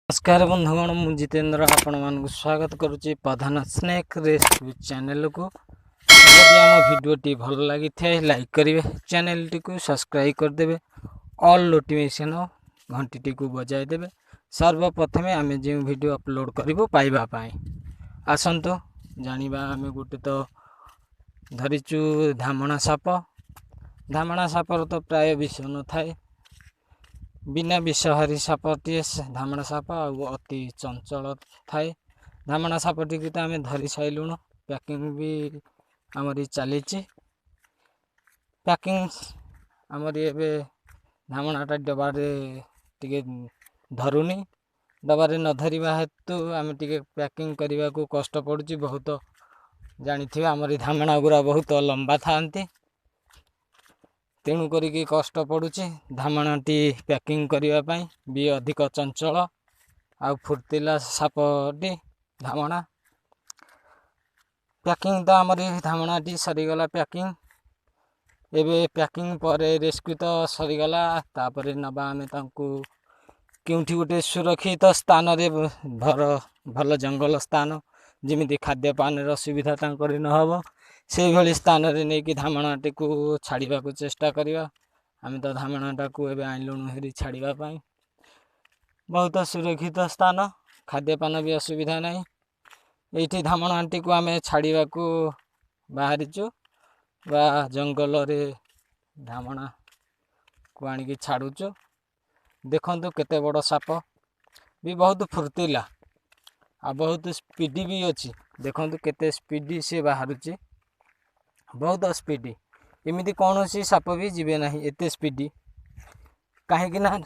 नमस्कार बंधुगण मु जितेंद्र आपण मान स्वागत करुच्ची प्रधान स्नेक रेस्क्यू चैनल को। जदि आम भिडियोटी भल लगी थे लाइक करेंगे, चैनल टी को सब्सक्राइब करदे, ऑल नोटिफिकेशन घंटी टी को बजाय देवे। सर्वप्रथम आम जो वीडियो अपलोड करूँ पाइबापी आसतु जाना। आम गोटे तो धरीचु धामणा साप। धामणा सापर तो प्राय विष न थाए, बिना विषहारी सापटी धामणा साप अति चंचल थाए। धामणा सापटी को तो आम धरी सारूँ, पैकिंग भी आमरी चली पैकिंग आमरी एबे धामणाटा डबारे टिके धरुनी। डबारे न धरिबा हेतु आम टिके पैकिंग करने को कष्ट पड़ुची बहुत। जानी आमरी धामणा गुरा बहुत लंबा थांती, तेणु करिकी कष्ट पड़ुची। धामणाटी पैकिंग करने भी अधिक चंचल आ फुर्तिला सापटी धामणा। पैकिंग तो आमरी धामणाटी सरीगला पैकिंग। एबे पैकिंग पर रेस्क्यू तो सरीगला, तापर नबा आमे तांकु केउठी गोटे सुरक्षित स्थान रे भल जंगल स्थान जिमिति खाद्य पान सुविधा तांकर न हबो से भली स्थान रे नै कि धामणाटी को छाड़िबा को चेष्टा करिया। आमे तो धामणाटा को एबे आइलुनु हेरी छाड़िबा पई बहुत सुरक्षित स्थान, खाद्यपान भी असुविधा नहीं। एठी धामणाटी को आमे छाड़िबा को बाहरिचु बा जंगल रे धामणा को आनिकी छाड़ुचु। देखंतु केते बड़ साप, भी बहुत फुर्तिला आ बहुत स्पीडी भी अच्छी। देखंतु केते स्पीडी से बाहरुची, बहुत स्पीडी। एमिति कौन सी साप भी जीवे नहीं एते स्पीडी, कहीं ना